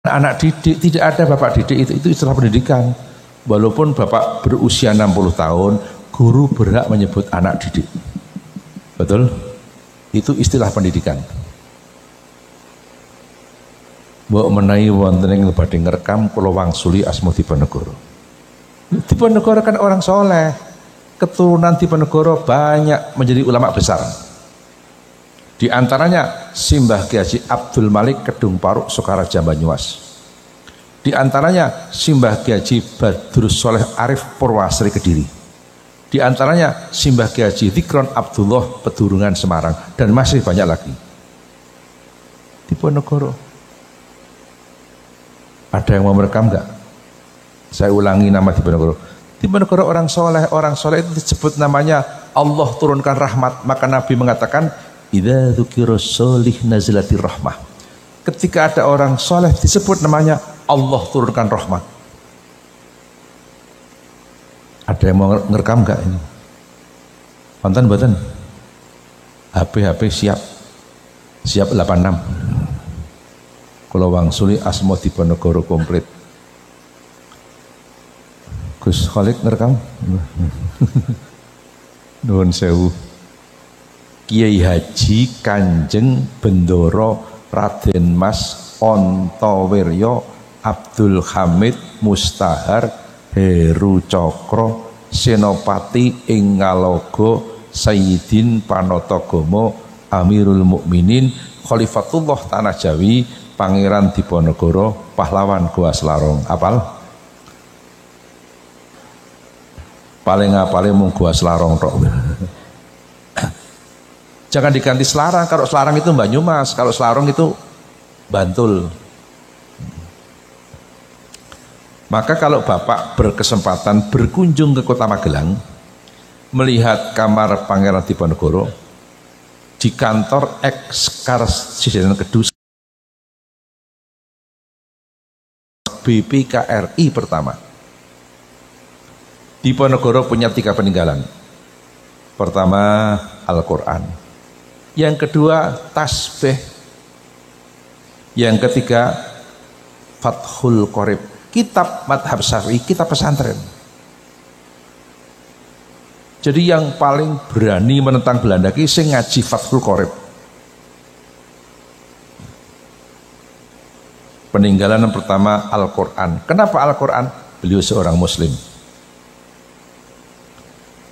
anak didik, tidak ada bapak didik, itu istilah pendidikan. Walaupun bapak berusia 60 tahun, guru berhak menyebut anak didik. Betul? Itu istilah pendidikan. Mbok menawi wonten ing badhe ngrekam kula wangsuli asma Diponegoro. Diponegoro kan orang soleh, keturunan Diponegoro banyak menjadi ulama besar. Di antaranya Simbah Ki Haji Abdul Malik Kedung Paruk Sokaraja Banyumas. Di antaranya Simbah Ki Haji Badrus Soleh Arif Purwasri Kediri. Di antaranya Simbah Ki Haji Zikron Abdullah Pedurungan Semarang, dan masih banyak lagi. Diponegoro. Ada yang mau merekam enggak? Saya ulangi nama Diponegoro. Diponegoro orang soleh itu disebut namanya Allah turunkan rahmat. Maka Nabi mengatakan, idza dzukira sholih nazilatir rahmah. Ketika ada orang soleh disebut namanya Allah turunkan rahmat. Ada yang mau ngerekam enggak ini? Wonten mboten? HP siap. Siap 86. Kula wangsuli asma Diponegoro komplit. Gus Khalid ngerekam. Nuwun sewu. Kiai Haji Kanjeng Bendoro Raden Mas Ontowiryo Abdul Hamid Mustahar Heru Cokro Senopati ing Ngalogo Sayyidin Panatagomo Amirul Mukminin Khalifatullah Tanah Jawi Pangeran Diponegoro Pahlawan Goa Selarong. Apal? Paling apale mung Goa Selarong tok. Jangan diganti Selarang. Kalau Selarang itu Banyumas, kalau Selarong itu Bantul. Maka kalau Bapak berkesempatan berkunjung ke Kota Magelang, melihat kamar Pangeran Diponegoro di kantor Eks-Karsidenan Kedus BPKRI pertama. Diponegoro punya 3 peninggalan. Pertama Al-Quran, yang kedua tasbih, yang ketiga Fathul Qorib, kitab madhab syafi'i, kitab pesantren. Jadi yang paling berani menentang Belanda ki sing ngaji Fathul Qorib. Peninggalan yang pertama Al-Quran. Kenapa Al-Quran? Beliau seorang muslim.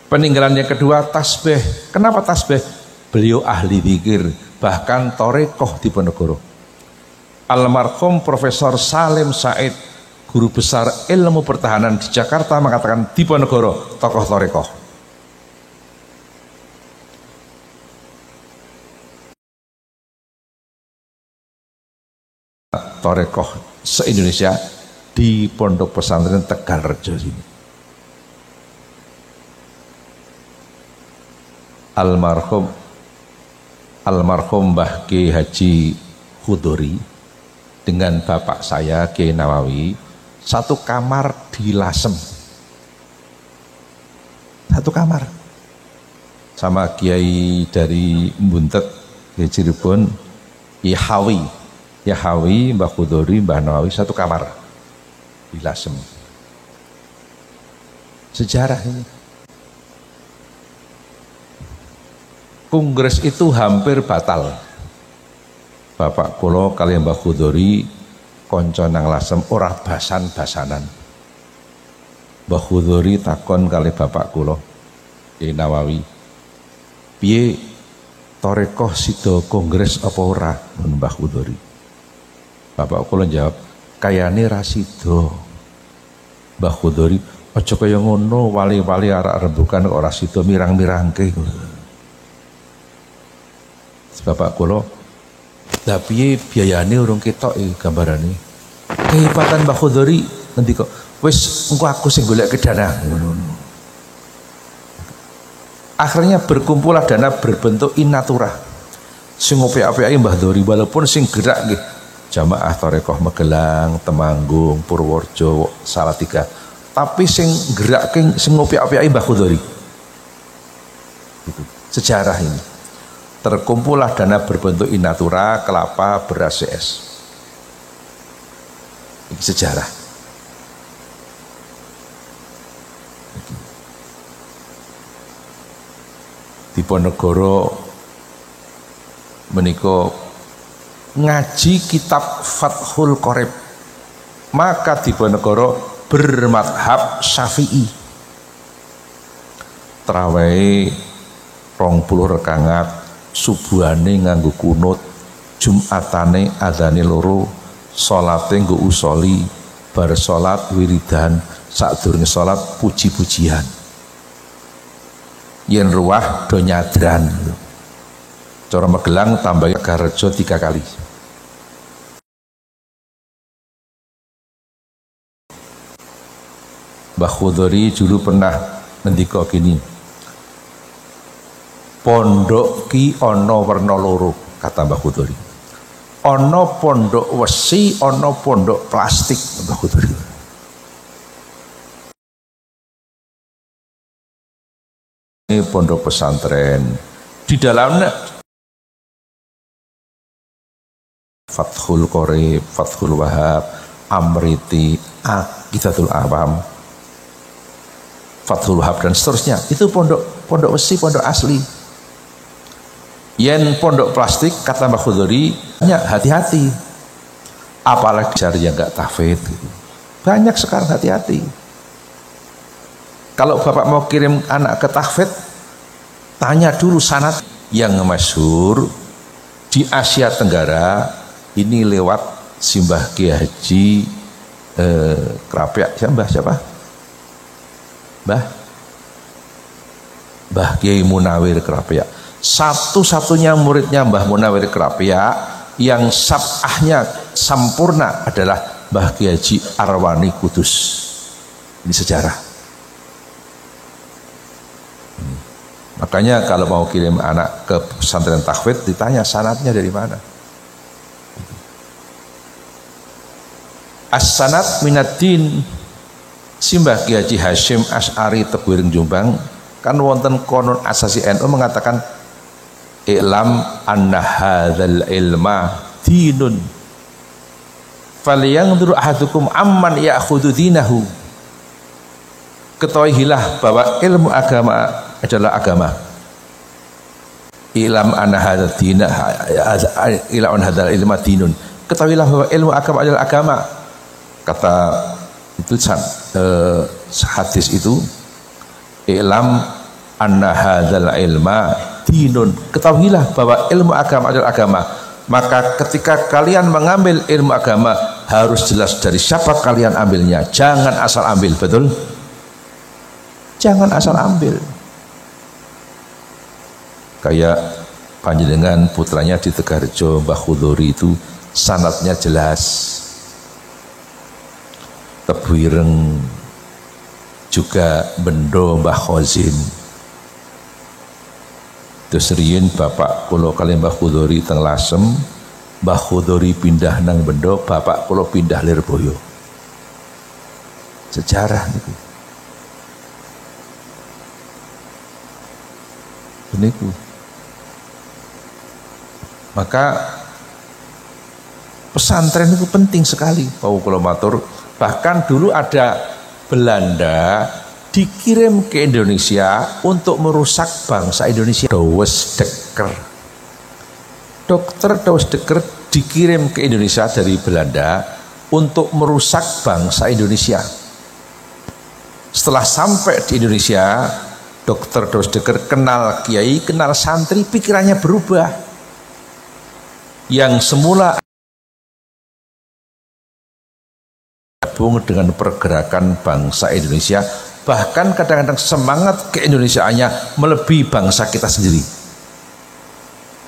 Peninggalan yang kedua tasbih. Kenapa tasbih? Beliau ahli zikir, bahkan torekoh Diponegoro. Almarhum Profesor Salim Said, guru besar ilmu pertahanan di Jakarta, mengatakan Diponegoro tokoh torekoh. Torekoh se-Indonesia di Pondok Pesantren Tegalrejo sini. Almarhum Mbah Ki Haji Khudori dengan bapak saya Kiai Nawawi satu kamar di Lasem. Satu kamar. Sama Kiai dari Buntet, Kiai Cirebon, Yahawi, Mbah Khudori, Mbah Nawawi satu kamar di Lasem. Sejarah ini. Kongres itu hampir batal. Bapak kula kaliyan Mbah Khudori kanca nang Lasem ora basan-basanan. Mbah Khudori takon kali bapak kula Kiai Nawawi, piye torekoh sida kongres apa ora? Mbah Khudori. Bapak kula jawab, kayane ra sida. Mbah Khudori, aja kaya ngono, wali-wali arek rembugan ora sida mirang-mirangke. Bapak kula, lha piye biayane urung ketok iki gambarane. Kehebatan Mbah Khudori ngendika, wis engko aku sing golek dana. Akhirnya berkumpullah dana berbentuk inatura. Sing apik-apike Mbah Khudori, walaupun sing gerak nggih jamaah Torekoh Magelang, Temanggung, Purworejo, Salatiga. Tapi sing gerakke sing apik-apike Mbah Khudori. Itu sejarah ini. Terkumpullah dana berbentuk inatura, kelapa, beras CS. Ini sejarah. Diponegoro menika ngaji kitab Fathul Qorib, maka Diponegoro bermadhab Syafi'i. Traweh 20 rekangat, subuhane nganggo kunut, Jumatane adzane loro, salate nggo usoli, bar salat wiridan, sadurunge salat puji-pujian. Yen ruwah do nyadran. Cara Magelang tambah Garjo 3 kali. Mbah Khudori dulu pernah ngendika gini, pondok ki ana werna loro, kata Mbah Khudori. Ana pondok wesi, ana pondok plastik, Mbah Khudori. Ini pondok pesantren, di dalamnya Fathul Qorib, Fathul Wahab, Amriti, Aqidatul Awam, Fathul Wahab dan seterusnya. Itu pondok besi, pondok asli. Yen pondok plastik, kata Mbah Khudori, hati-hati. Apalagi cari yang enggak tahfidz. Banyak sekarang, hati-hati. Kalau bapak mau kirim anak ke tahfidz, tanya dulu sanad yang masyhur di Asia Tenggara. Ini lewat Simbah Kiai Haji Krapyak, siapa? Mbah Kiai Munawir Krapyak. Satu-satunya muridnya Mbah Munawir Krapyak yang sab'ahnya sempurna adalah Mbah Kiai Haji Arwani Kudus. Ini sejarah. Makanya kalau mau kirim anak ke pesantren tahfidz, ditanya sanadnya dari mana. As-sanad minaddin. Simbah Kiai Haji Hashim Asy'ari Tebuireng Jombang kan wonten konon asasi NU mengatakan i'lam anna hadzal ilma dinun falyanzur ahadukum amman ya'khudhu dinahu. Ketahuilah bahwa ilmu agama adalah agama. Ilam anna hadzal dina ila an hadzal ilma dinun. Ketahuilah bahwa ilmu agama adalah agama. Kata itu hadis itu, ilam anna hadzal ilma dinun. Ketahuilah bahwa ilmu agama adalah agama. Maka ketika kalian mengambil ilmu agama, harus jelas dari siapa kalian ambilnya. Jangan asal ambil, betul? Jangan asal ambil. Kayak panjenengan putranya di Tegarjo, Mbah Khudori itu sanadnya jelas. Tebuireng juga Bendo Mbah Khozin. Terus riyin bapak kula kali Mbah Khudori teng Lasem, Mbah Khudori pindah nang Bendo, bapak kula pindah Lirboyo. Sejarah niku. Niku. Maka pesantren itu penting sekali. Pak kula matur, bahkan dulu ada Belanda dikirim ke Indonesia untuk merusak bangsa Indonesia. Douwes Dekker, Dokter Douwes Dekker dikirim ke Indonesia dari Belanda untuk merusak bangsa Indonesia. Setelah sampai di Indonesia, Dokter Douwes Dekker kenal kiai, kenal santri, pikirannya berubah. Yang semula gabung dengan pergerakan bangsa Indonesia, bahkan kadang-kadang semangat keindonesiaannya melebihi bangsa kita sendiri.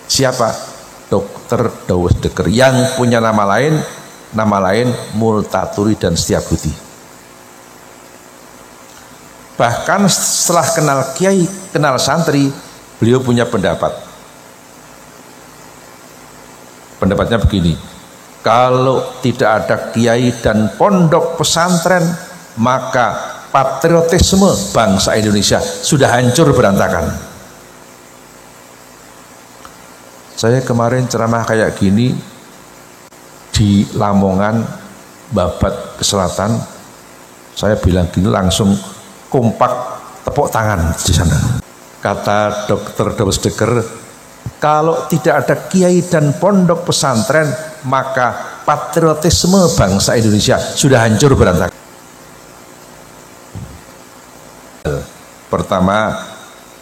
Siapa? Dokter Douwes Dekker yang punya nama lain Multatuli dan Setiabudi. Bahkan setelah kenal kiai, kenal santri, beliau punya pendapat. Pendapatnya begini, kalau tidak ada kiai dan pondok pesantren, maka patriotisme bangsa Indonesia sudah hancur berantakan. Saya kemarin ceramah kayak gini di Lamongan, babat ke selatan, saya bilang gini langsung kompak tepuk tangan di sana. Kata Dr. Dawesdeker, kalau tidak ada kiai dan pondok pesantren, maka patriotisme bangsa Indonesia sudah hancur berantakan. Pertama,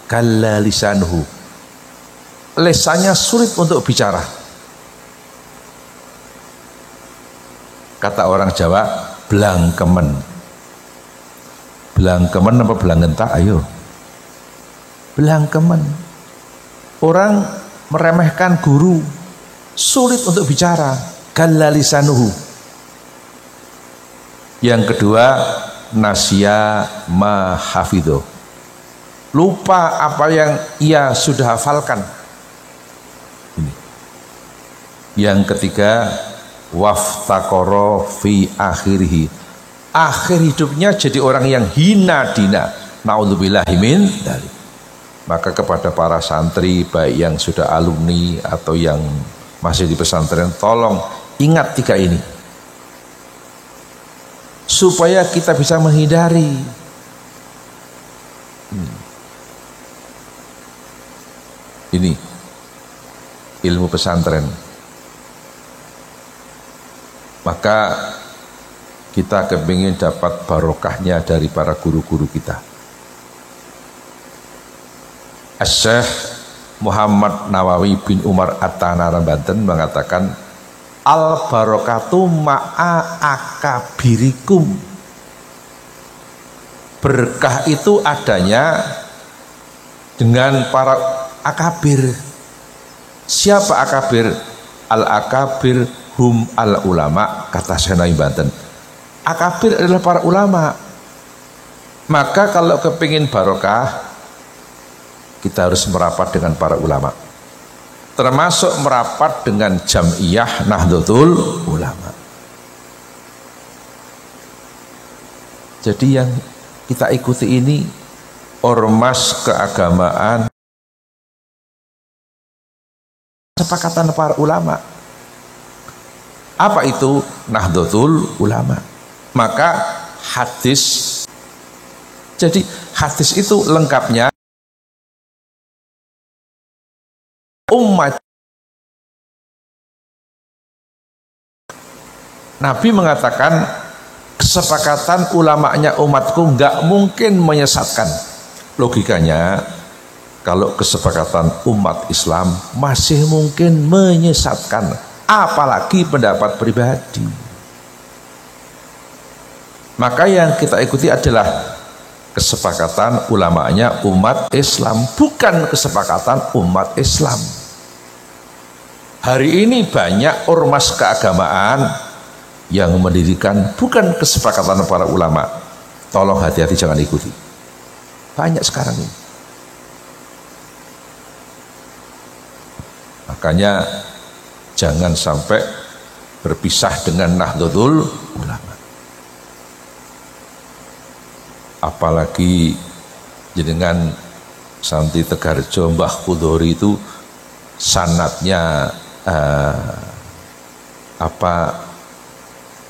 kalla lisanuhu, lesannya sulit untuk bicara. Kata orang Jawa, blangkemen. Blangkemen apa blanggentak? Ayo, blangkemen. Orang meremehkan guru, sulit untuk bicara, kalla lisanuhu. Yang kedua, nasya ma hafidho, lupa apa yang ia sudah hafalkan. Ini. Yang ketiga, waftaqara fi akhirih, akhir hidupnya jadi orang yang hina dina, naudzubillahi min dzalik. Maka kepada para santri baik yang sudah alumni atau yang masih di pesantren, tolong ingat tiga ini supaya kita bisa menghindari. Ini ilmu pesantren. Maka kita kepingin dapat barokahnya dari para guru-guru kita. Syekh Muhammad Nawawi bin Umar At-Tanara Banten mengatakan, al barokatu ma'a akabirikum, berkah itu adanya dengan para akabir. Siapa akabir? Al akabir hum al ulama, kata Syekh Nawawi Banten. Akabir adalah para ulama. Maka kalau kepingin barokah, kita harus merapat dengan para ulama, termasuk merapat dengan Jam'iyah Nahdlatul Ulama. Jadi yang kita ikuti ini ormas keagamaan, kesepakatan para ulama. Apa itu Nahdlatul Ulama? Maka hadis, jadi hadis itu lengkapnya umat. Nabi mengatakan kesepakatan ulamanya umatku nggak mungkin menyesatkan. Logikanya kalau kesepakatan umat Islam masih mungkin menyesatkan, apalagi pendapat pribadi. Maka yang kita ikuti adalah kesepakatan ulamanya umat Islam, bukan kesepakatan umat Islam. Hari ini banyak ormas keagamaan yang mendirikan bukan kesepakatan para ulama. Tolong hati-hati, jangan ikuti. Banyak sekarang ini. Makanya jangan sampai berpisah dengan Nahdlatul Ulama. Apalagi jenengan Santi Tegarjo Mbah Khudori itu sanadnya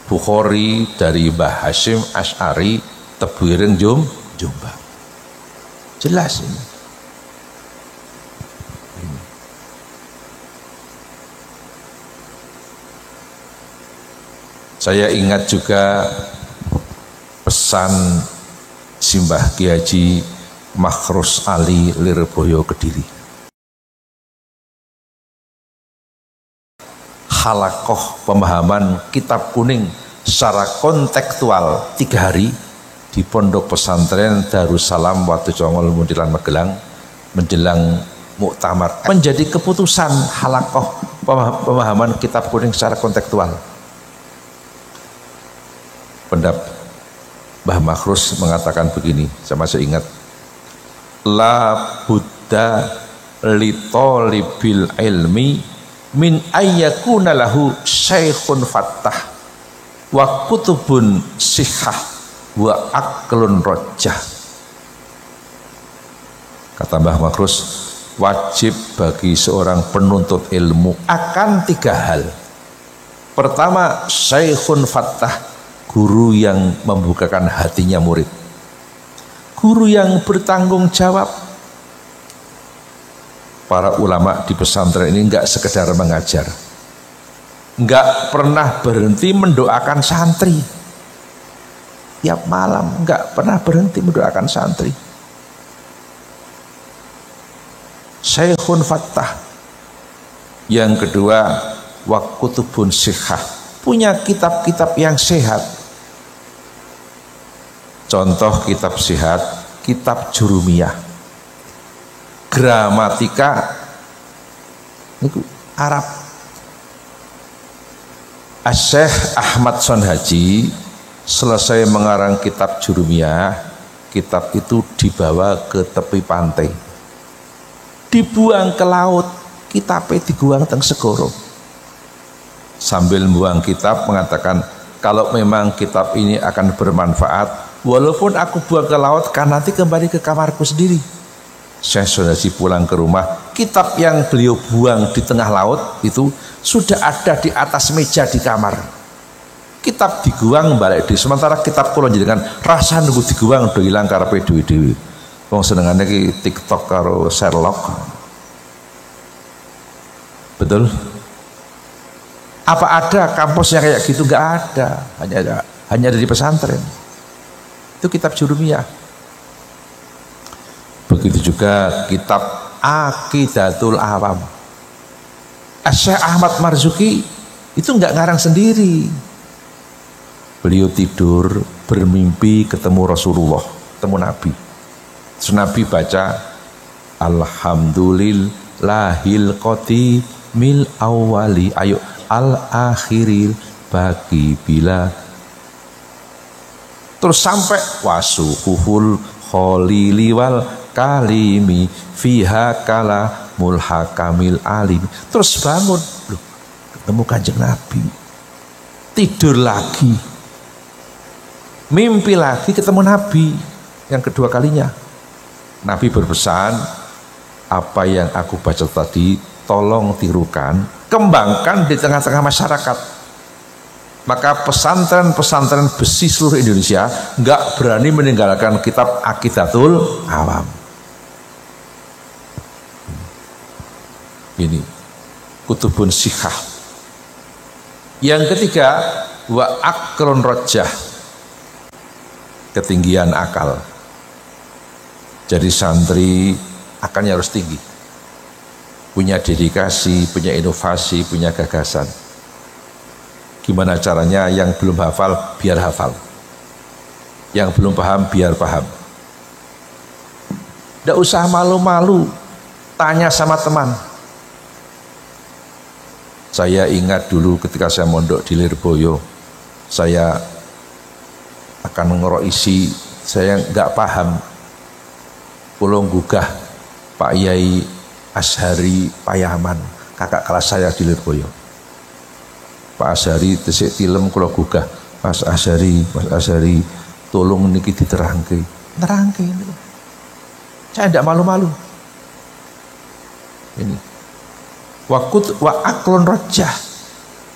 Bukhari dari Mbah Hashim Asy'ari Tebuireng Jombang. Jelas ini. Saya ingat juga pesan Simbah Ki Haji Makhrus Ali Lirboyo Kediri. Halakoh pemahaman kitab kuning secara kontekstual 3 hari di Pondok Pesantren Darussalam Watujongol Muntilan Magelang menjelang muktamar, menjadi keputusan halakoh pemahaman kitab kuning secara kontekstual. Pendapat Mbah Makhrus mengatakan begini, saya masih ingat, la buddha li talibil ilmi min ayyakuna lahu syekhun fattah wa kutubun sihah wa aklun rojah. Kata Mbah Makhrus, wajib bagi seorang penuntut ilmu akan 3 hal. Pertama, Syekhun Fattah, guru yang membukakan hatinya murid. Guru yang bertanggung jawab. Para ulama di pesantren ini enggak sekedar mengajar, enggak pernah berhenti mendoakan santri. Tiap malam enggak pernah berhenti mendoakan santri. Syekhun Fattah. Yang kedua, wa kutubun sihah, punya kitab-kitab yang sehat. Contoh kitab sehat, kitab Jurumiyah, gramatika itu Arab. Syekh Ahmad Sonhaji selesai mengarang kitab Jurumiyah, kitab itu dibawa ke tepi pantai, dibuang ke laut, kitabnya dibuang teng segoro. Sambil membuang kitab mengatakan, kalau memang kitab ini akan bermanfaat, walaupun aku buang ke laut, kan nanti kembali ke kamarku sendiri. Syekh Sonhaji pulang ke rumah, kitab yang beliau buang di tengah laut itu sudah ada di atas meja di kamar. Kitab diguang balik di, sementara kitab kula jenengan rasa nunggu diguang udah hilang karepe dhewe-dhewe. Wong senengane ki TikTok karo Sherlock. Betul? Apa ada kampus yang kayak gitu? Enggak ada, hanya ada di pesantren. Itu kitab Jurumiyah. Begitu juga kitab Aqidatul Awam. Syekh Ahmad Marzuki itu enggak ngarang sendiri. Beliau tidur bermimpi ketemu Rasulullah, ketemu Nabi. Terus Nabi baca Alhamdulillahil qatimil awwali, ayo al-akhiril bagi bila, terus sampai wasuhuhul kholili wal kalimi fiha kala mulhakamil alim. Terus bangun, loh, ketemu Kanjeng Nabi, tidur lagi, mimpi lagi ketemu Nabi yang kedua kalinya. Nabi berpesan, apa yang aku baca tadi tolong tirukan, kembangkan di tengah-tengah masyarakat. Maka pesantren-pesantren besi seluruh Indonesia nggak berani meninggalkan kitab Aqidatul Awam. Ini kutubun sihah. Yang ketiga, wa akrun rojah, ketinggian akal. Jadi santri akalnya harus tinggi, punya dedikasi, punya inovasi, punya gagasan. Gimana caranya? Yang belum hafal biar hafal, yang belum paham biar paham. Tidak usah malu-malu, tanya sama teman. Saya ingat dulu ketika saya mondok di Lirboyo, saya akan ngeroisi, saya nggak paham, pulang gugah Pak Yai Ashari Payaman, kakak kelas saya di Lirboyo. Pak Ashari tesik tilem kula gugah, Mas Ashari, tolong niki diterangke. Nerangke ini. Saya tidak malu-malu. Ini. Wa aklun rojah,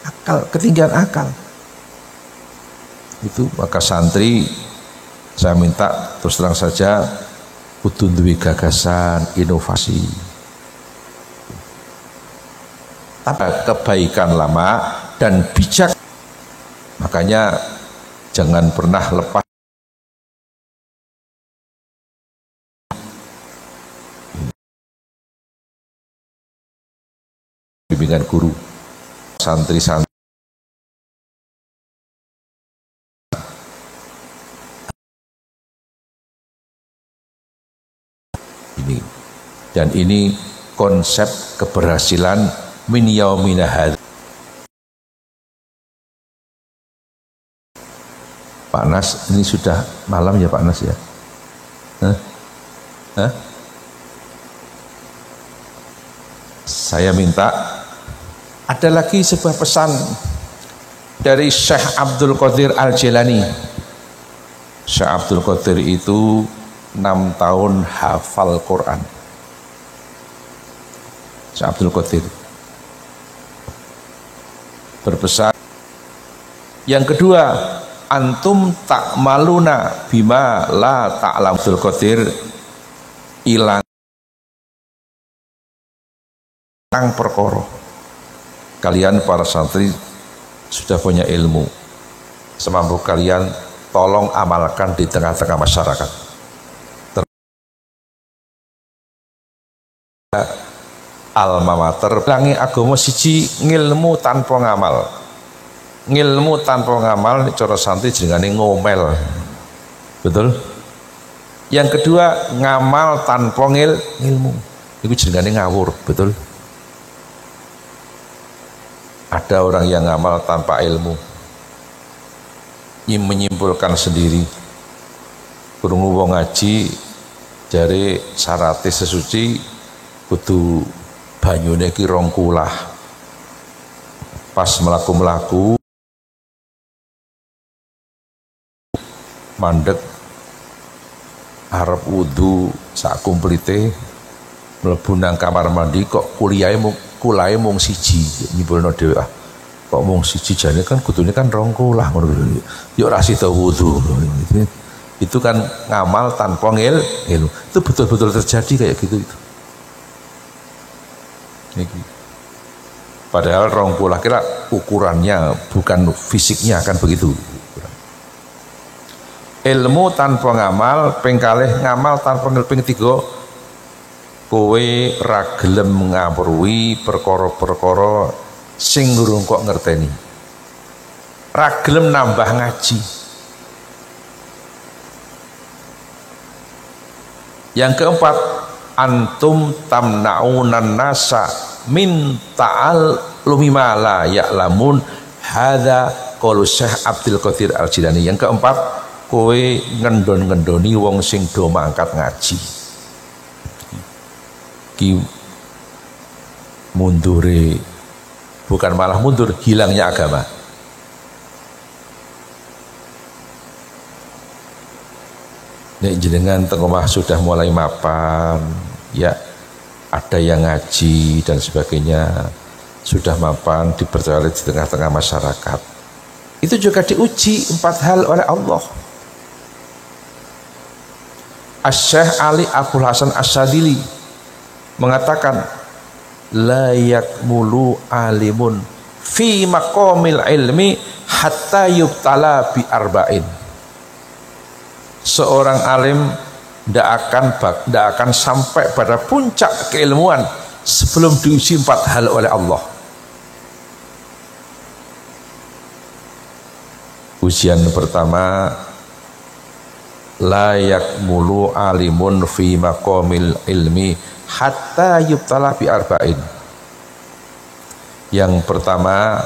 akal, ketinggian akal. Itu maka santri saya minta terus terang saja kudu duwe gagasan, inovasi. Kebaikan lama dan bijak, makanya jangan pernah lepas bimbingan guru, santri-santri ini. Dan ini konsep keberhasilan min yaumina hadza. Pak Nas, ini sudah malam ya Pak Nas ya? Saya minta ada lagi sebuah pesan dari Syekh Abdul Qadir Al-Jilani. Syekh Abdul Qadir itu 6 tahun hafal Quran. Syekh Abdul Qadir berpesan, Yang kedua, antum ta'maluna bima la ta'lamul qadir, ilang perkara. Kalian para santri sudah punya ilmu, semampu kalian tolong amalkan di tengah-tengah masyarakat. Alma mater langi agama siji ngilmu tanpa ngamal. Ngilmu tanpa ngamal cara santri jenengane ngomel. Betul? Yang kedua, ngamal tanpa ngilmu. Itu jenengane ngawur, betul? Ada orang yang ngamal tanpa ilmu, menyimpulkan sendiri. Krungu wong ngaji jare syarate sesuci kudu banyune ki 2 kulah. Pas melaku-melaku mandek arep wudu sak kumplite mlebu nang kamar mandi kok kulahe mung siji, nyimpulno dhewe kok mung siji, jane kan kudune kan 2 kulah ngono yo ora sida wudu. Itu kan ngamal tanpa ilmu. Itu betul-betul terjadi kayak gitu itu. Padahal 2 kulah kira ukurannya bukan fisiknya kan begitu. Ilmu tanpa ngamal, pengkalih ngamal tanpa ngilmu, ping 3 kowe ra gelem ngawruhi perkara-perkara sing durung kok ngerteni, ra gelem nambah ngaji. Yang keempat, antum tamna'unan nasa min ta'allumi ma la ya'lamun, hadza qaulu Syekh Abdul Qadir Al-Jilani. Yang keempat, kowe ngendon-ngendoni wong sing do mangkat ngaji. Ki mundure, bukan malah mundur, hilangnya agama. Nek jenengan teng omah sudah mulai mapan, ya ada yang ngaji dan sebagainya, sudah mapan dipercaya di tengah-tengah masyarakat. Itu juga diuji 4 hal oleh Allah. Asy-Syaikh Ali Abdul Hasan Asy-Syadzili mengatakan, la yakmulu alimun fi maqamil ilmi hatta yubtala bi arba'in. Seorang alim tidak akan sampai pada puncak keilmuan sebelum diuji 4 hal oleh Allah. Ujian pertama, la yakmulu alimun fi maqamil ilmi hatta yubtala bi arba'in. Yang pertama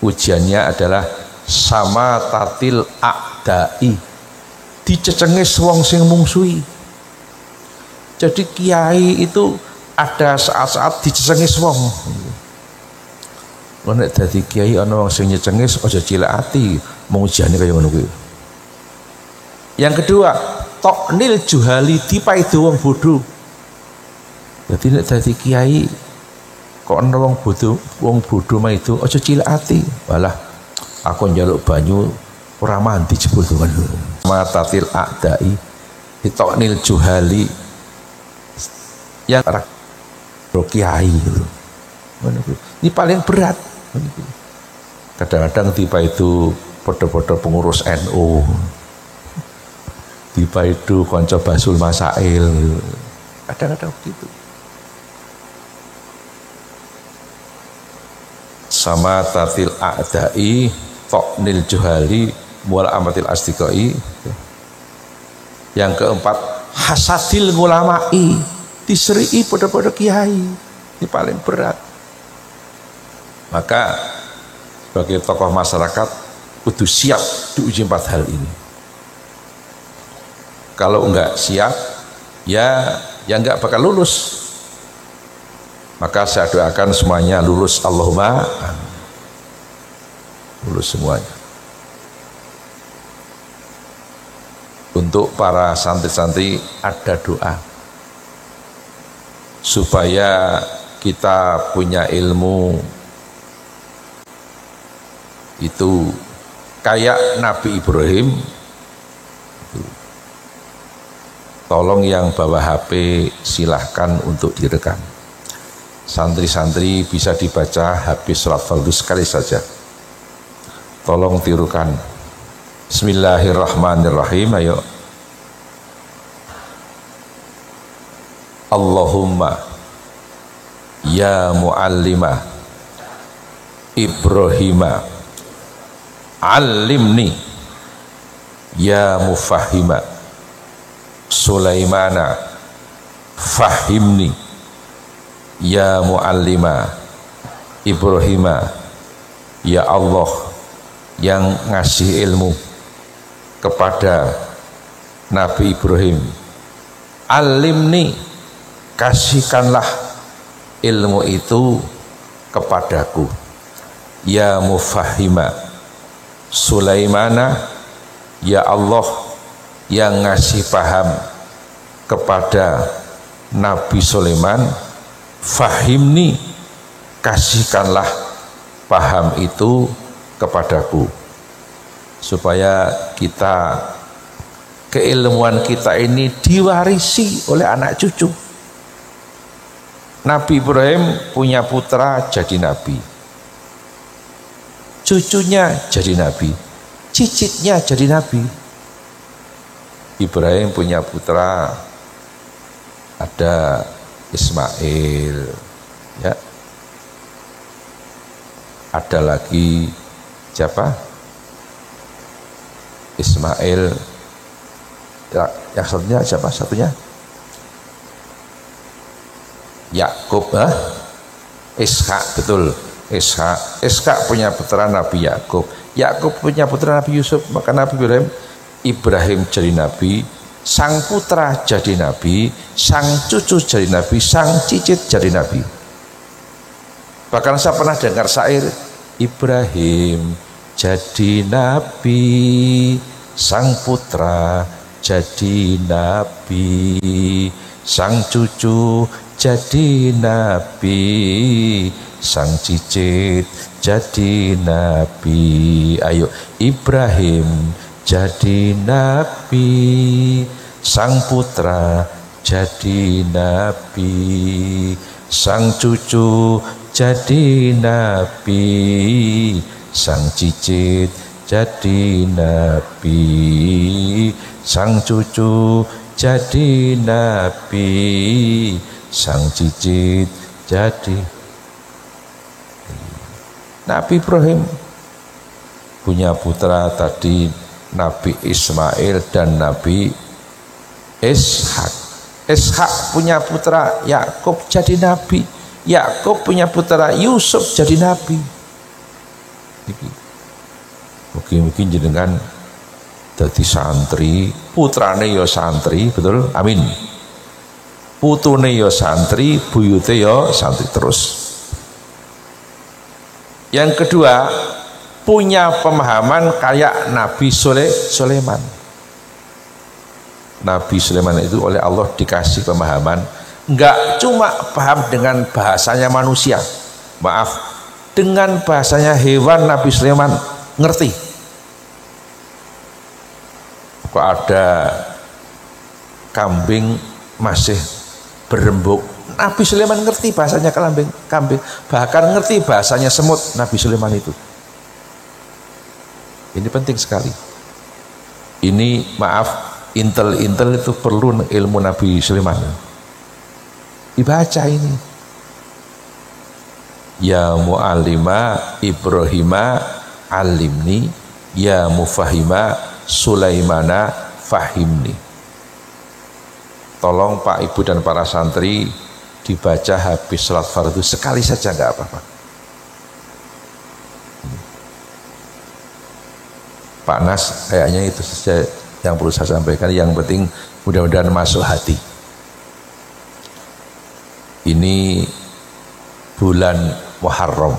ujiannya adalah sama tatil a'dai, dicecengis wong sing mungsuhi. Jadi kiai itu ada saat-saat dicecengis wong. Nek dadi kiai ana wong sing nyecengis aja cilik ati, mung ujiane kaya ngono kuwi. Yang kedua, toknil juhali, dipaido wong bodho. Jadi nek dadi kiai kok ana wong bodho maido aja cilik ati. Walah, aku njaluk banyu ora mandi jebul kan. Matatil a'dai, toknil juhali. Yang kiai gitu. Ini paling berat. Kadang-kadang tiba itu podo-podo pengurus NU, tiba itu konco basul masail, kadang-kadang begitu. Sama tatil a'dai, toknil juhali, mual amatil asdiqai. Yang keempat, hasadil ngulamai, diseri podo-podo kiai. Ini paling berat. Maka sebagai tokoh masyarakat kudu siap diuji 4 hal ini. Kalau enggak siap, ya enggak bakal lulus. Maka saya doakan semuanya lulus, Allahumma lulus semuanya. Untuk para santri-santri ada doa supaya kita punya ilmu Itu kayak Nabi Ibrahim. Tolong yang bawa HP silahkan untuk direkam. Santri-santri bisa dibaca habis sholat fardu sekali saja. Tolong tirukan. Bismillahirrahmanirrahim. Ayo. Allahumma ya muallimah Ibrahima allimni ya mufahima Sulaimana fahimni ya muallima Ibrahima. Ya Allah yang ngasih ilmu kepada Nabi Ibrahim, alimni, kasihkanlah ilmu itu kepadaku. Ya mufahima Sulaimana, ya Allah yang ngasih paham kepada Nabi Sulaiman, fahimni, kasihkanlah paham itu kepadaku, supaya kita, keilmuan kita ini diwarisi oleh anak cucu. Nabi Ibrahim punya putra jadi nabi, cucunya jadi nabi, cicitnya jadi nabi. Ibrahim punya putra, ada Ismail, ya, ada lagi siapa? Ismail, ya, yang satunya siapa? Satunya Yakub, Ishak, betul, Ishak punya putra Nabi Yakub, Yakub punya putra Nabi Yusuf. Maka Nabi Ibrahim jadi nabi, sang putra jadi nabi, sang cucu jadi nabi, sang cicit jadi nabi. Bahkan saya pernah dengar syair, Ibrahim jadi nabi, sang putra jadi nabi, sang cucu jadi nabi, sang cicit jadi nabi. Ayo, Ibrahim jadi nabi, sang putra jadi nabi, sang cucu jadi nabi, sang cicit jadi nabi, sang cucu jadi nabi, sang cicit jadi. Nabi Ibrahim punya putra tadi Nabi Ismail dan Nabi Ishak. Ishak punya putra Yakub jadi nabi, Yakub punya putra Yusuf jadi nabi. Mungkin jenengan jadi santri, putrane yo santri, betul? Amin. Putune yo santri, buyute yo santri terus. Yang kedua, punya pemahaman kayak Nabi Sulaiman. Nabi Sulaiman itu oleh Allah dikasih pemahaman, enggak cuma paham dengan bahasanya manusia, maaf, dengan bahasanya hewan Nabi Sulaiman ngerti. Kok ada kambing masih berembuk, Nabi Sulaiman ngerti bahasanya kambing, bahkan ngerti bahasanya semut Nabi Sulaiman itu. Ini penting sekali. Ini maaf, intel itu perlu ilmu Nabi Sulaiman. Dibaca ini. Ya mu'allima Ibrahima alimni, ya mufahima Sulaimana fahimni. Tolong Pak Ibu dan para santri dibaca habis sholat fardu sekali saja, nggak apa-apa. Pak Nas, kayaknya itu saja yang perlu saya sampaikan. Yang penting mudah-mudahan masuk hati. Ini bulan Muharram.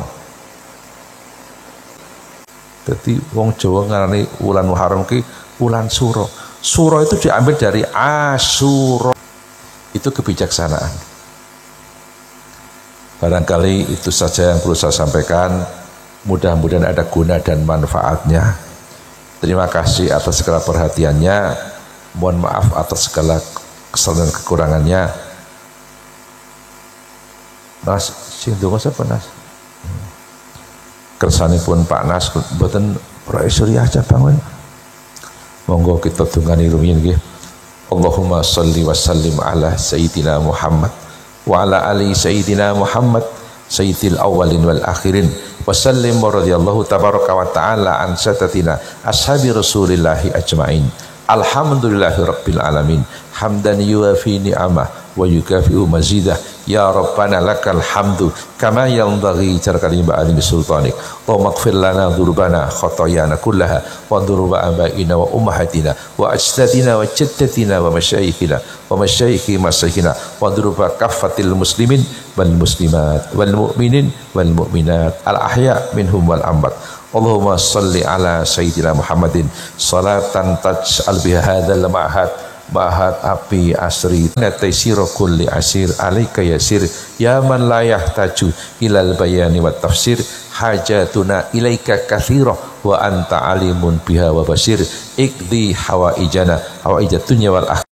Jadi wong Jawa ngarani bulan Muharram ki bulan Suro. Suro itu diambil dari Asyura. Itu kebijaksanaan. Barangkali itu saja yang perlu saya sampaikan. Mudah-mudahan ada guna dan manfaatnya. Terima kasih atas segala perhatiannya. Mohon maaf atas segala kesalahan dan kekurangannya. Nas, sing donga sapa Nas? Kersanipun Pak Nas mboten Proesuri aja bangun. Monggo kita dungani rumiyin nggih. Allahumma shalli wa sallim ala sayyidina Muhammad wa ala ali sayyidina Muhammad sayyidil awwalin wal akhirin wa sallim wa radhiyallahu tabaraka wa ta'ala an sadatina ashabi rasulillahi ajmain. Alhamdulillahi rabbil alamin hamdan yuwafi ni'amah wa yukafi'u mazidah. Ya Rabbana lakal hamdu kama yanbaghi jarkali ba'adimi sultanik. Allahumma ighfir lana dhurubana khotoyana kullaha wa dhuruba abaina wa ummahatina wa ajdadina wa jaddatina wa masyayikhina wa masyayikhi masyayikina wa dhuruba kaffatil muslimin wal muslimat wal mu'minin wal mu'minat al ahya minhum wal amwat. Allahumma salli ala sayyidina Muhammadin salatan taj'al biha hadzal ma'had api asri nataisiro kulli asir alaika yasir ya man la yahtaju ilal bayani wat tafsir hajatuna ilaika kathira wa anta alimun biha wa basir ikdi hawaijana hawaijat dunya wal akhirah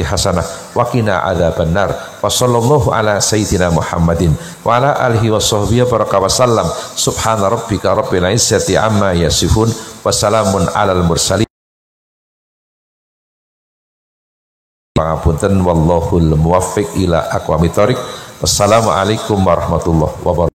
hasanah wa qina adzaban nar wa sallallahu ala sayyidina Muhammadin wa ala alihi wa sahbihi baraka wa sallam subhana rabbika rabbil izzati amma yasifun wa salamun alal mursalin. Pangapunten wallahul muwaffiq ila aqwamit thoriq. Wassalamualaikum warahmatullahi wabarakatuh.